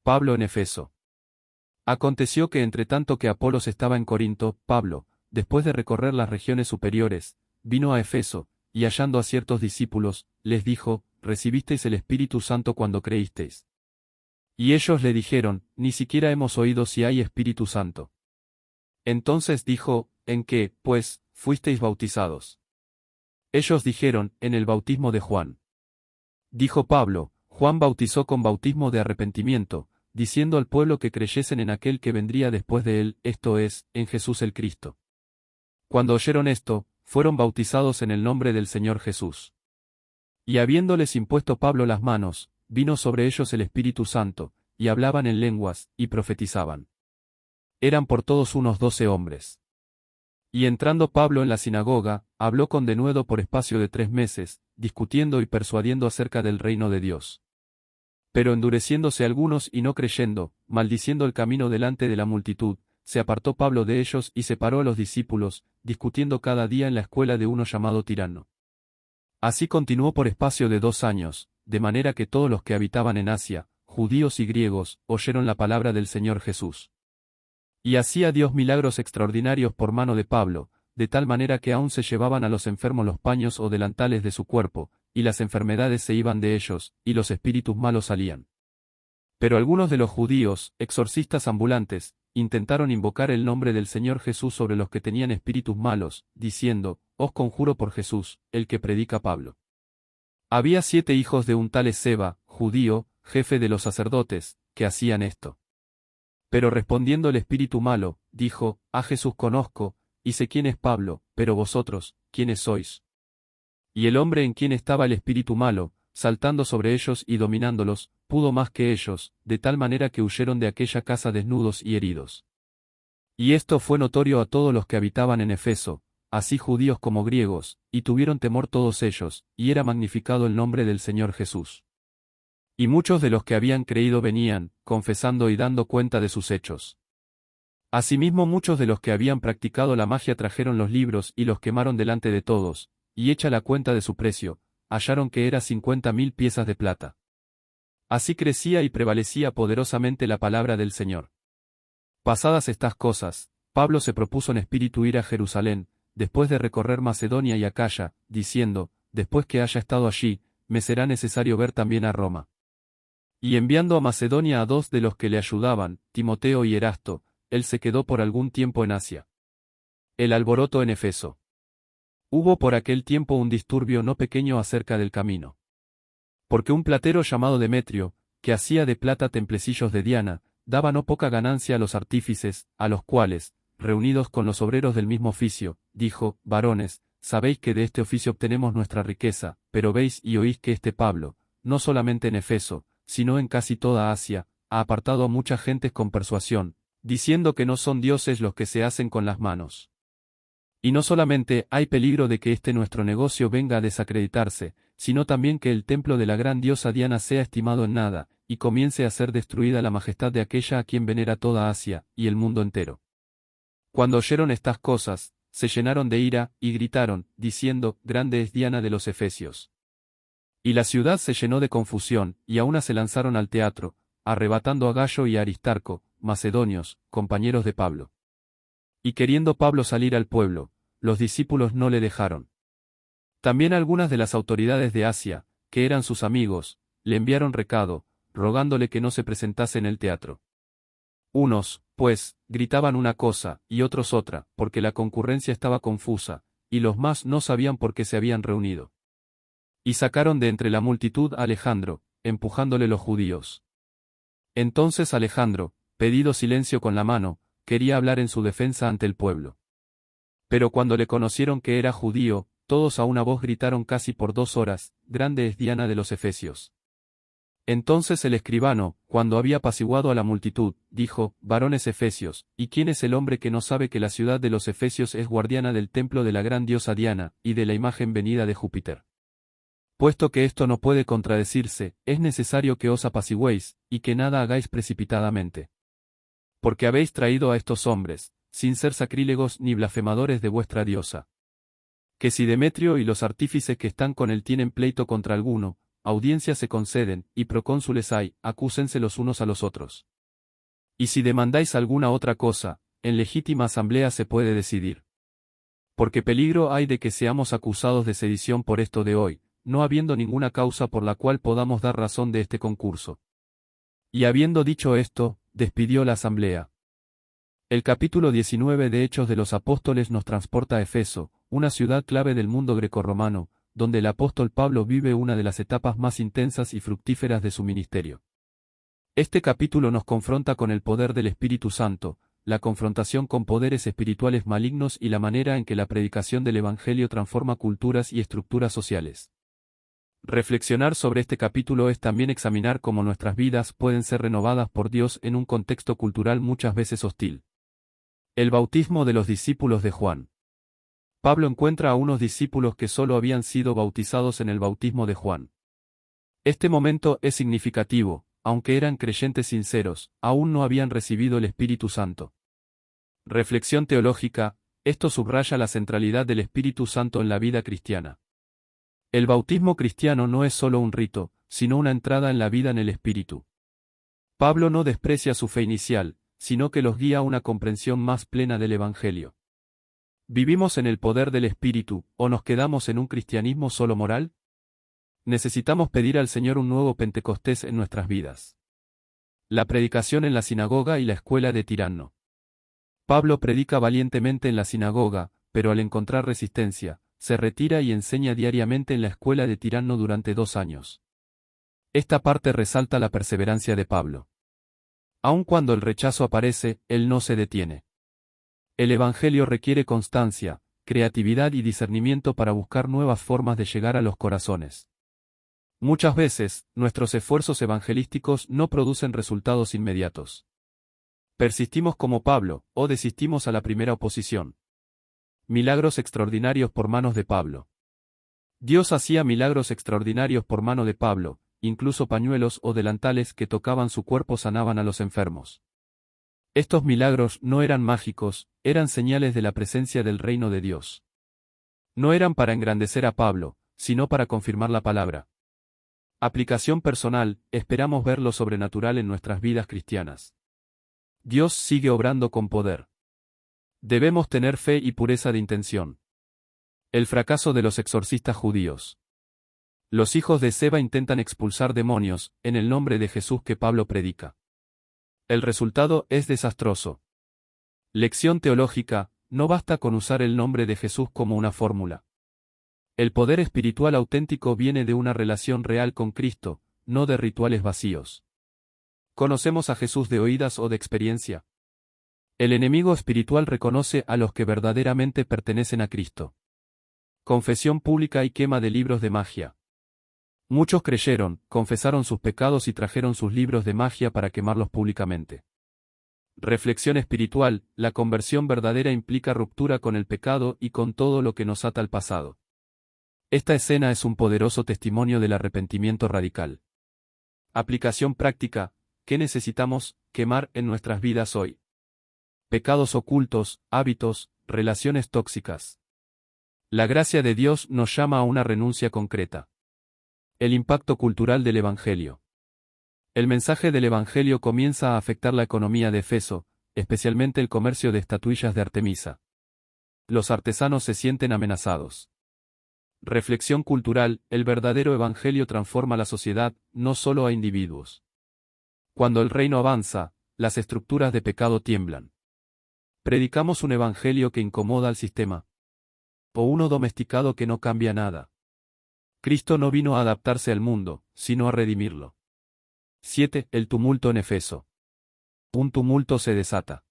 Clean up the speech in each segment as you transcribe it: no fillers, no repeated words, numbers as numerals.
Pablo en Efeso. Aconteció que entre tanto que Apolos estaba en Corinto, Pablo, después de recorrer las regiones superiores, vino a Efeso, y hallando a ciertos discípulos, les dijo, ¿recibisteis el Espíritu Santo cuando creísteis? Y ellos le dijeron, ni siquiera hemos oído si hay Espíritu Santo. Entonces dijo, ¿en qué, pues, fuisteis bautizados? Ellos dijeron, en el bautismo de Juan. Dijo Pablo, Juan bautizó con bautismo de arrepentimiento, diciendo al pueblo que creyesen en aquel que vendría después de él, esto es, en Jesús el Cristo. Cuando oyeron esto, fueron bautizados en el nombre del Señor Jesús. Y habiéndoles impuesto Pablo las manos, vino sobre ellos el Espíritu Santo, y hablaban en lenguas, y profetizaban. Eran por todos unos 12 hombres. Y entrando Pablo en la sinagoga, habló con denuedo por espacio de 3 meses, discutiendo y persuadiendo acerca del reino de Dios. Pero endureciéndose algunos y no creyendo, maldiciendo el camino delante de la multitud, se apartó Pablo de ellos y separó a los discípulos, discutiendo cada día en la escuela de uno llamado Tirano. Así continuó por espacio de 2 años, de manera que todos los que habitaban en Asia, judíos y griegos, oyeron la palabra del Señor Jesús. Y hacía Dios milagros extraordinarios por mano de Pablo, de tal manera que aún se llevaban a los enfermos los paños o delantales de su cuerpo, y las enfermedades se iban de ellos, y los espíritus malos salían. Pero algunos de los judíos, exorcistas ambulantes, intentaron invocar el nombre del Señor Jesús sobre los que tenían espíritus malos, diciendo, os conjuro por Jesús, el que predica Pablo. Había 7 hijos de un tal Esceva, judío, jefe de los sacerdotes, que hacían esto. Pero respondiendo el espíritu malo, dijo, a Jesús conozco, y sé quién es Pablo, pero vosotros, ¿quiénes sois? Y el hombre en quien estaba el espíritu malo, saltando sobre ellos y dominándolos, pudo más que ellos, de tal manera que huyeron de aquella casa desnudos y heridos. Y esto fue notorio a todos los que habitaban en Efeso, así judíos como griegos, y tuvieron temor todos ellos, y era magnificado el nombre del Señor Jesús. Y muchos de los que habían creído venían, confesando y dando cuenta de sus hechos. Asimismo muchos de los que habían practicado la magia trajeron los libros y los quemaron delante de todos, y hecha la cuenta de su precio, hallaron que era 50.000 piezas de plata. Así crecía y prevalecía poderosamente la palabra del Señor. Pasadas estas cosas, Pablo se propuso en espíritu ir a Jerusalén, después de recorrer Macedonia y Acaya, diciendo, después que haya estado allí, me será necesario ver también a Roma. Y enviando a Macedonia a 2 de los que le ayudaban, Timoteo y Erasto, él se quedó por algún tiempo en Asia. El alboroto en Efeso. Hubo por aquel tiempo un disturbio no pequeño acerca del camino. Porque un platero llamado Demetrio, que hacía de plata templecillos de Diana, daba no poca ganancia a los artífices, a los cuales, reunidos con los obreros del mismo oficio, dijo, varones, sabéis que de este oficio obtenemos nuestra riqueza, pero veis y oís que este Pablo, no solamente en Efeso, sino en casi toda Asia, ha apartado a muchas gentes con persuasión, diciendo que no son dioses los que se hacen con las manos. Y no solamente hay peligro de que este nuestro negocio venga a desacreditarse, sino también que el templo de la gran diosa Diana sea estimado en nada, y comience a ser destruida la majestad de aquella a quien venera toda Asia, y el mundo entero. Cuando oyeron estas cosas, se llenaron de ira, y gritaron, diciendo, grande es Diana de los Efesios. Y la ciudad se llenó de confusión, y a una se lanzaron al teatro, arrebatando a Gayo y a Aristarco, macedonios, compañeros de Pablo. Y queriendo Pablo salir al pueblo, los discípulos no le dejaron. También algunas de las autoridades de Asia, que eran sus amigos, le enviaron recado, rogándole que no se presentase en el teatro. Unos, pues, gritaban una cosa, y otros otra, porque la concurrencia estaba confusa, y los más no sabían por qué se habían reunido. Y sacaron de entre la multitud a Alejandro, empujándole los judíos. Entonces Alejandro, pedido silencio con la mano, quería hablar en su defensa ante el pueblo. Pero cuando le conocieron que era judío, todos a una voz gritaron casi por 2 horas, grande es Diana de los Efesios. Entonces el escribano, cuando había apaciguado a la multitud, dijo, varones efesios, ¿y quién es el hombre que no sabe que la ciudad de los Efesios es guardiana del templo de la gran diosa Diana, y de la imagen venida de Júpiter? Puesto que esto no puede contradecirse, es necesario que os apaciguéis, y que nada hagáis precipitadamente. Porque habéis traído a estos hombres, sin ser sacrílegos ni blasfemadores de vuestra diosa. Que si Demetrio y los artífices que están con él tienen pleito contra alguno, audiencias se conceden, y procónsules hay, acúsense los unos a los otros. Y si demandáis alguna otra cosa, en legítima asamblea se puede decidir. Porque peligro hay de que seamos acusados de sedición por esto de hoy, no habiendo ninguna causa por la cual podamos dar razón de este concurso. Y habiendo dicho esto, despidió la asamblea. El capítulo 19 de Hechos de los Apóstoles nos transporta a Efeso, una ciudad clave del mundo grecorromano, donde el apóstol Pablo vive una de las etapas más intensas y fructíferas de su ministerio. Este capítulo nos confronta con el poder del Espíritu Santo, la confrontación con poderes espirituales malignos y la manera en que la predicación del Evangelio transforma culturas y estructuras sociales. Reflexionar sobre este capítulo es también examinar cómo nuestras vidas pueden ser renovadas por Dios en un contexto cultural muchas veces hostil. El bautismo de los discípulos de Juan. Pablo encuentra a unos discípulos que solo habían sido bautizados en el bautismo de Juan. Este momento es significativo, aunque eran creyentes sinceros, aún no habían recibido el Espíritu Santo. Reflexión teológica, esto subraya la centralidad del Espíritu Santo en la vida cristiana. El bautismo cristiano no es solo un rito, sino una entrada en la vida en el Espíritu. Pablo no desprecia su fe inicial, sino que los guía a una comprensión más plena del Evangelio. ¿Vivimos en el poder del Espíritu, o nos quedamos en un cristianismo solo moral? Necesitamos pedir al Señor un nuevo Pentecostés en nuestras vidas. La predicación en la sinagoga y la escuela de Tiranno. Pablo predica valientemente en la sinagoga, pero al encontrar resistencia, se retira y enseña diariamente en la escuela de Tiranno durante 2 años. Esta parte resalta la perseverancia de Pablo. Aun cuando el rechazo aparece, él no se detiene. El Evangelio requiere constancia, creatividad y discernimiento para buscar nuevas formas de llegar a los corazones. Muchas veces, nuestros esfuerzos evangelísticos no producen resultados inmediatos. Persistimos como Pablo, o desistimos a la primera oposición. Milagros extraordinarios por manos de Pablo. Dios hacía milagros extraordinarios por mano de Pablo, incluso pañuelos o delantales que tocaban su cuerpo sanaban a los enfermos. Estos milagros no eran mágicos, eran señales de la presencia del reino de Dios. No eran para engrandecer a Pablo, sino para confirmar la palabra. Aplicación personal, esperamos ver lo sobrenatural en nuestras vidas cristianas. Dios sigue obrando con poder. Debemos tener fe y pureza de intención. El fracaso de los exorcistas judíos. Los hijos de Seba intentan expulsar demonios, en el nombre de Jesús que Pablo predica. El resultado es desastroso. Lección teológica, no basta con usar el nombre de Jesús como una fórmula. El poder espiritual auténtico viene de una relación real con Cristo, no de rituales vacíos. ¿Conocemos a Jesús de oídas o de experiencia? El enemigo espiritual reconoce a los que verdaderamente pertenecen a Cristo. Confesión pública y quema de libros de magia. Muchos creyeron, confesaron sus pecados y trajeron sus libros de magia para quemarlos públicamente. Reflexión espiritual, la conversión verdadera implica ruptura con el pecado y con todo lo que nos ata al pasado. Esta escena es un poderoso testimonio del arrepentimiento radical. Aplicación práctica, ¿qué necesitamos quemar en nuestras vidas hoy? Pecados ocultos, hábitos, relaciones tóxicas. La gracia de Dios nos llama a una renuncia concreta. El impacto cultural del Evangelio. El mensaje del Evangelio comienza a afectar la economía de Efeso, especialmente el comercio de estatuillas de Artemisa. Los artesanos se sienten amenazados. Reflexión cultural, el verdadero Evangelio transforma la sociedad, no solo a individuos. Cuando el reino avanza, las estructuras de pecado tiemblan. ¿Predicamos un Evangelio que incomoda al sistema? ¿O uno domesticado que no cambia nada? Cristo no vino a adaptarse al mundo, sino a redimirlo. 7. El tumulto en Efeso. Un tumulto se desata.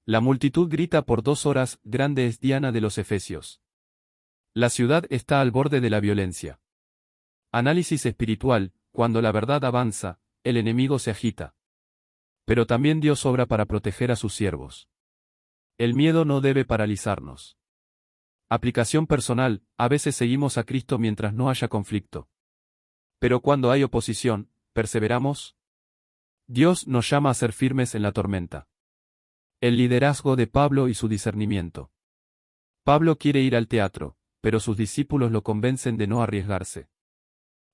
La multitud grita por 2 horas, grande es Diana de los Efesios. La ciudad está al borde de la violencia. Análisis espiritual, cuando la verdad avanza, el enemigo se agita. Pero también Dios obra para proteger a sus siervos. El miedo no debe paralizarnos. Aplicación personal, a veces seguimos a Cristo mientras no haya conflicto. Pero cuando hay oposición, ¿perseveramos? Dios nos llama a ser firmes en la tormenta. El liderazgo de Pablo y su discernimiento. Pablo quiere ir al teatro, pero sus discípulos lo convencen de no arriesgarse.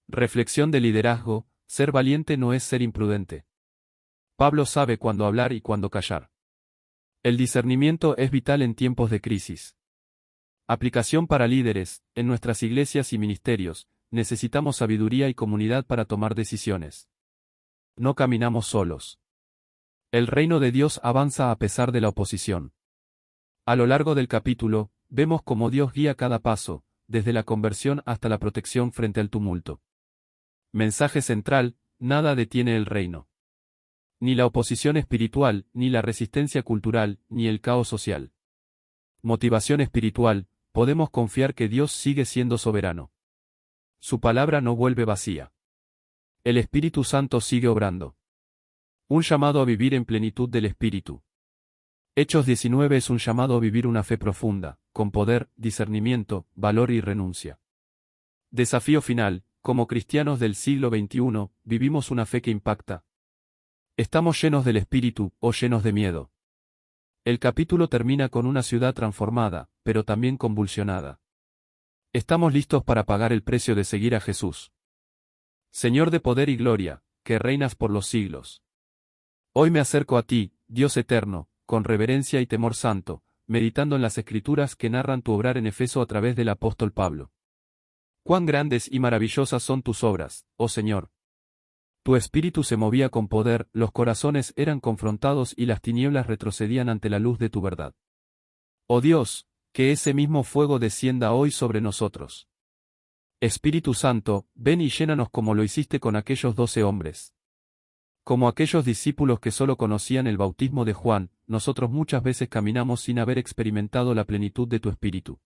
Reflexión de liderazgo: ser valiente no es ser imprudente. Pablo sabe cuándo hablar y cuándo callar. El discernimiento es vital en tiempos de crisis. Aplicación para líderes: en nuestras iglesias y ministerios, necesitamos sabiduría y comunidad para tomar decisiones. No caminamos solos. El reino de Dios avanza a pesar de la oposición. A lo largo del capítulo, vemos cómo Dios guía cada paso, desde la conversión hasta la protección frente al tumulto. Mensaje central: nada detiene el reino. Ni la oposición espiritual, ni la resistencia cultural, ni el caos social. Motivación espiritual: podemos confiar que Dios sigue siendo soberano. Su palabra no vuelve vacía. El Espíritu Santo sigue obrando. Un llamado a vivir en plenitud del Espíritu. Hechos 19 es un llamado a vivir una fe profunda, con poder, discernimiento, valor y renuncia. Desafío final: como cristianos del siglo XXI, vivimos una fe que impacta. ¿Estamos llenos del Espíritu o llenos de miedo? El capítulo termina con una ciudad transformada, pero también convulsionada. ¿Estamos listos para pagar el precio de seguir a Jesús? Señor de poder y gloria, que reinas por los siglos. Hoy me acerco a ti, Dios eterno, con reverencia y temor santo, meditando en las Escrituras que narran tu obrar en Efeso a través del apóstol Pablo. Cuán grandes y maravillosas son tus obras, oh Señor. Tu espíritu se movía con poder, los corazones eran confrontados y las tinieblas retrocedían ante la luz de tu verdad. Oh Dios, que ese mismo fuego descienda hoy sobre nosotros. Espíritu Santo, ven y llénanos como lo hiciste con aquellos 12 hombres. Como aquellos discípulos que solo conocían el bautismo de Juan, nosotros muchas veces caminamos sin haber experimentado la plenitud de tu espíritu.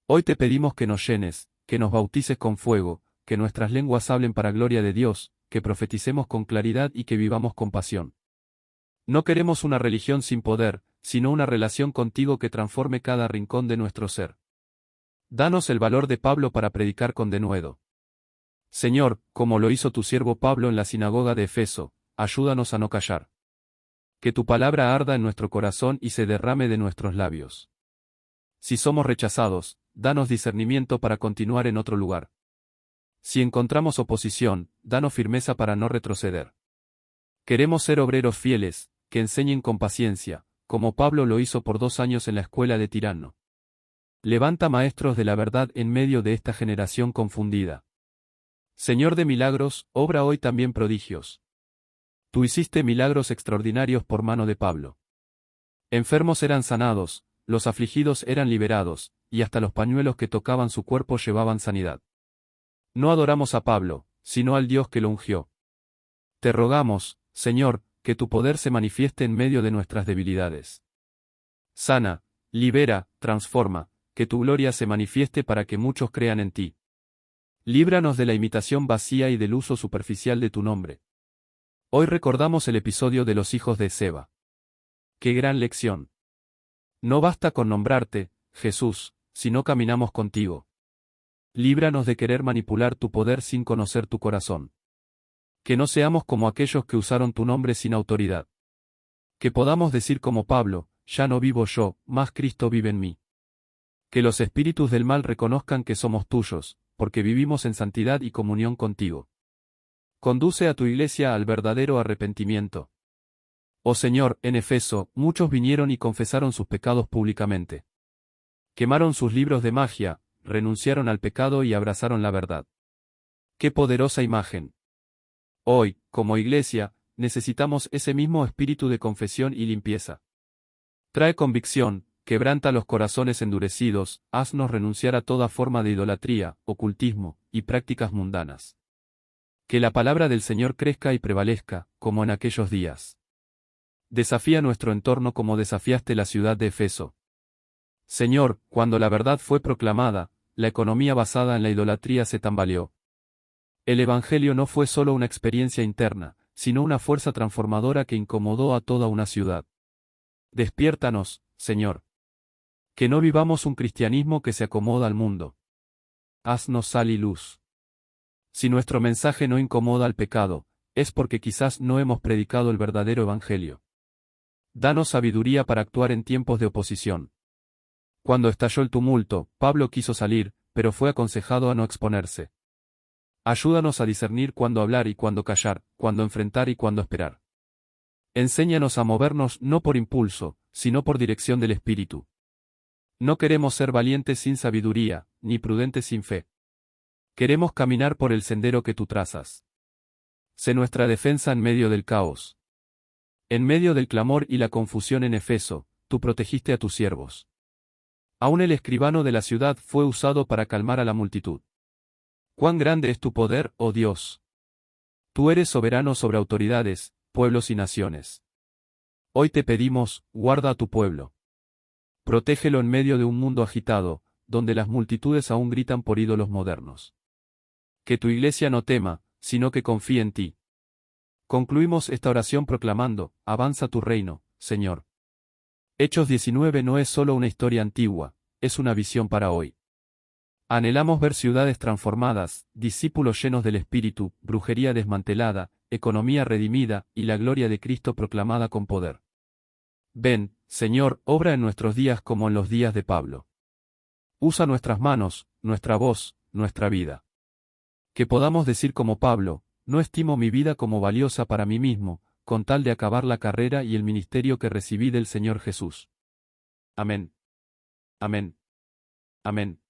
Hoy te pedimos que nos llenes, que nos bautices con fuego, que nuestras lenguas hablen para gloria de Dios, que profeticemos con claridad y que vivamos con pasión. No queremos una religión sin poder, sino una relación contigo que transforme cada rincón de nuestro ser. Danos el valor de Pablo para predicar con denuedo. Señor, como lo hizo tu siervo Pablo en la sinagoga de Efeso, ayúdanos a no callar. Que tu palabra arda en nuestro corazón y se derrame de nuestros labios. Si somos rechazados, danos discernimiento para continuar en otro lugar. Si encontramos oposición, danos firmeza para no retroceder. Queremos ser obreros fieles, que enseñen con paciencia, como Pablo lo hizo por 2 años en la escuela de Tirano. Levanta maestros de la verdad en medio de esta generación confundida. Señor de milagros, obra hoy también prodigios. Tú hiciste milagros extraordinarios por mano de Pablo. Enfermos eran sanados, los afligidos eran liberados, y hasta los pañuelos que tocaban su cuerpo llevaban sanidad. No adoramos a Pablo, sino al Dios que lo ungió. Te rogamos, Señor, que tu poder se manifieste en medio de nuestras debilidades. Sana, libera, transforma, que tu gloria se manifieste para que muchos crean en ti. Líbranos de la imitación vacía y del uso superficial de tu nombre. Hoy recordamos el episodio de los hijos de Seba. ¡Qué gran lección! No basta con nombrarte, Jesús, si no caminamos contigo. Líbranos de querer manipular tu poder sin conocer tu corazón. Que no seamos como aquellos que usaron tu nombre sin autoridad. Que podamos decir como Pablo: ya no vivo yo, mas Cristo vive en mí. Que los espíritus del mal reconozcan que somos tuyos, porque vivimos en santidad y comunión contigo. Conduce a tu iglesia al verdadero arrepentimiento. Oh Señor, en Efeso, muchos vinieron y confesaron sus pecados públicamente. Quemaron sus libros de magia, renunciaron al pecado y abrazaron la verdad. ¡Qué poderosa imagen! Hoy, como iglesia, necesitamos ese mismo espíritu de confesión y limpieza. Trae convicción, quebranta los corazones endurecidos, haznos renunciar a toda forma de idolatría, ocultismo, y prácticas mundanas. Que la palabra del Señor crezca y prevalezca, como en aquellos días. Desafía nuestro entorno como desafiaste la ciudad de Efeso. Señor, cuando la verdad fue proclamada, la economía basada en la idolatría se tambaleó. El Evangelio no fue solo una experiencia interna, sino una fuerza transformadora que incomodó a toda una ciudad. Despiértanos, Señor. Que no vivamos un cristianismo que se acomoda al mundo. Haznos sal y luz. Si nuestro mensaje no incomoda al pecado, es porque quizás no hemos predicado el verdadero Evangelio. Danos sabiduría para actuar en tiempos de oposición. Cuando estalló el tumulto, Pablo quiso salir, pero fue aconsejado a no exponerse. Ayúdanos a discernir cuándo hablar y cuándo callar, cuándo enfrentar y cuándo esperar. Enséñanos a movernos no por impulso, sino por dirección del Espíritu. No queremos ser valientes sin sabiduría, ni prudentes sin fe. Queremos caminar por el sendero que tú trazas. Sé nuestra defensa en medio del caos. En medio del clamor y la confusión en Efeso, tú protegiste a tus siervos. Aún el escribano de la ciudad fue usado para calmar a la multitud. ¡Cuán grande es tu poder, oh Dios! Tú eres soberano sobre autoridades, pueblos y naciones. Hoy te pedimos, guarda a tu pueblo. Protégelo en medio de un mundo agitado, donde las multitudes aún gritan por ídolos modernos. Que tu iglesia no tema, sino que confíe en ti. Concluimos esta oración proclamando, avanza tu reino, Señor. Hechos 19 no es solo una historia antigua, es una visión para hoy. Anhelamos ver ciudades transformadas, discípulos llenos del Espíritu, brujería desmantelada, economía redimida, y la gloria de Cristo proclamada con poder. Ven, Señor, obra en nuestros días como en los días de Pablo. Usa nuestras manos, nuestra voz, nuestra vida. Que podamos decir como Pablo, no estimo mi vida como valiosa para mí mismo, con tal de acabar la carrera y el ministerio que recibí del Señor Jesús. Amén. Amén. Amén.